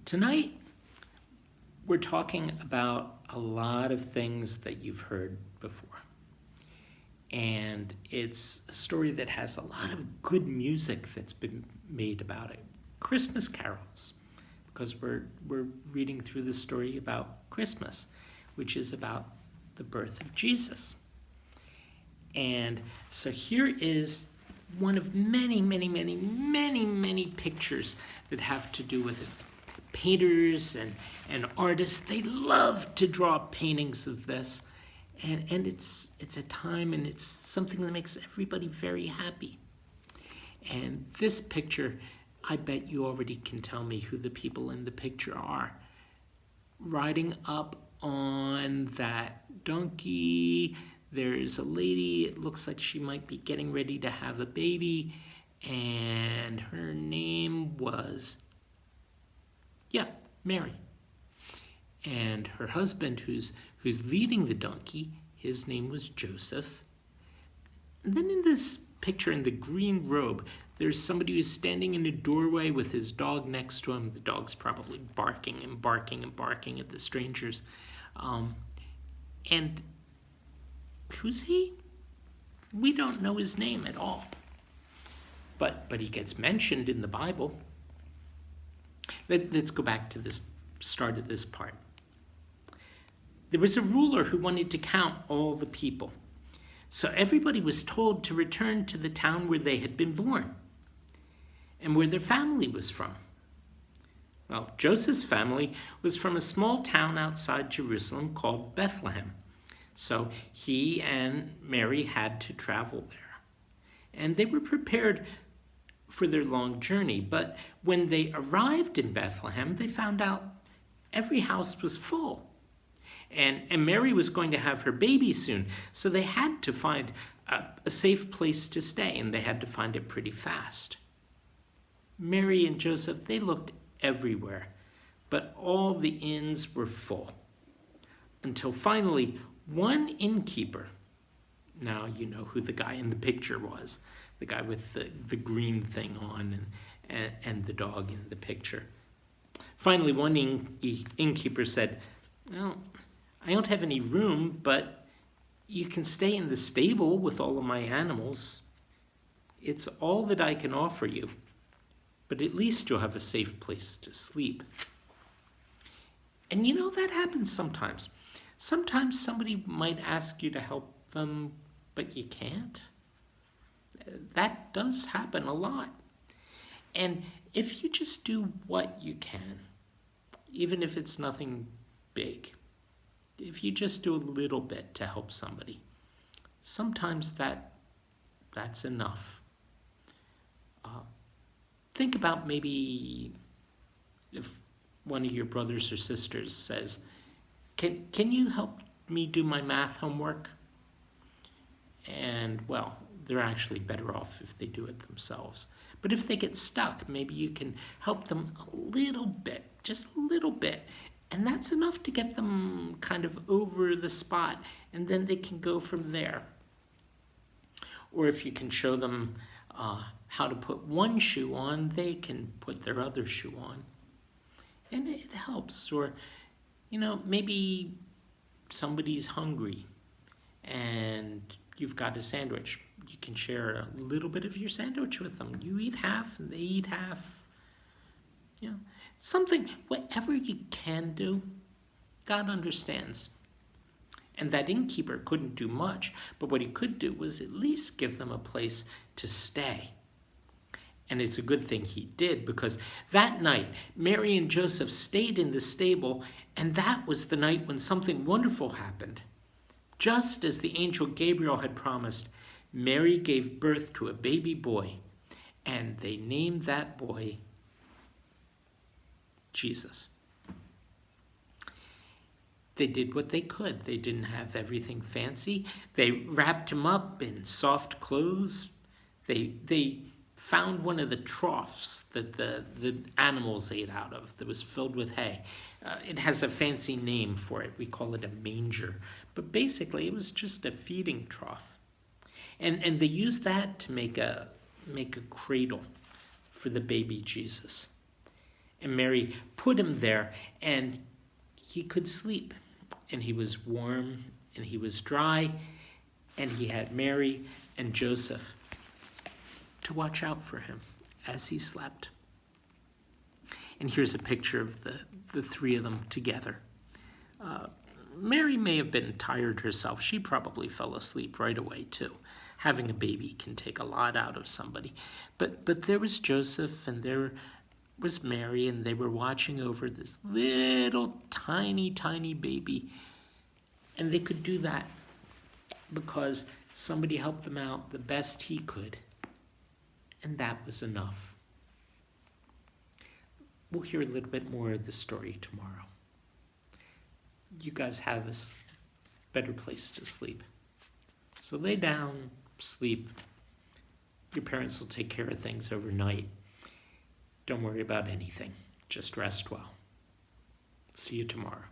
Tonight, we're talking about a lot of things that you've heard before. And it's a story that has a lot of good music that's been made about it. Christmas carols, because we're reading through the story about Christmas, which is about the birth of Jesus. And so here is one of many, many, many, many, many pictures that have to do with it. Painters and artists, they love to draw paintings of this. And it's a time, and it's something that makes everybody very happy. And this picture, I bet you already can tell me who the people in the picture are. Riding up on that donkey, there's a lady, it looks like she might be getting ready to have a baby, and her name was, Mary. And her husband, who's leading the donkey, his name was Joseph. And then in this picture, in the green robe, there's somebody who's standing in a doorway with his dog next to him. The dog's probably barking and barking and barking at the strangers. And who's he? We don't know his name at all. But he gets mentioned in the Bible. Let's go back to this start of this part. There was a ruler who wanted to count all the people. So everybody was told to return to the town where they had been born and where their family was from. Well, Joseph's family was from a small town outside Jerusalem called Bethlehem. So he and Mary had to travel there. And they were prepared for their long journey. But when they arrived in Bethlehem, they found out every house was full. And Mary was going to have her baby soon, so they had to find a safe place to stay, and they had to find it pretty fast. Mary and Joseph, they looked everywhere, but all the inns were full. Until finally, one innkeeper, now you know who the guy in the picture was, the guy with the green thing on and the dog in the picture. Finally, one innkeeper said, "Well, I don't have any room, but you can stay in the stable with all of my animals. It's all that I can offer you, but at least you'll have a safe place to sleep." And you know, that happens sometimes. Sometimes somebody might ask you to help them, but you can't. That does happen a lot. And if you just do what you can, even if it's nothing big, if you just do a little bit to help somebody, sometimes that's enough. Think about maybe if one of your brothers or sisters says, can you help me do my math homework? And, well, they're actually better off if they do it themselves. But if they get stuck, maybe you can help them a little bit, just a little bit. And that's enough to get them kind of over the spot, and then they can go from there. Or if you can show them how to put one shoe on, they can put their other shoe on. And it helps. Or, maybe somebody's hungry and you've got a sandwich. You can share a little bit of your sandwich with them. You eat half and they eat half. Something, whatever you can do, God understands. And that innkeeper couldn't do much, but what he could do was at least give them a place to stay. And it's a good thing he did, because that night, Mary and Joseph stayed in the stable, and that was the night when something wonderful happened. Just as the angel Gabriel had promised, Mary gave birth to a baby boy, and they named that boy Jesus. They did what they could. They didn't have everything fancy. They wrapped him up in soft clothes. They found one of the troughs that the animals ate out of that was filled with hay. It has a fancy name for it. We call it a manger. But basically, it was just a feeding trough. And they used that to make a cradle for the baby Jesus. And Mary put him there, and he could sleep. And he was warm, and he was dry, and he had Mary and Joseph to watch out for him as he slept. And here's a picture of the three of them together. Mary may have been tired herself. She probably fell asleep right away, too. Having a baby can take a lot out of somebody. But there was Joseph, and there was Mary, and they were watching over this little tiny, tiny baby. And they could do that because somebody helped them out the best he could. And that was enough. We'll hear a little bit more of the story tomorrow. You guys have a better place to sleep. So lay down, sleep. Your parents will take care of things overnight. Don't worry about anything. Just rest well. See you tomorrow.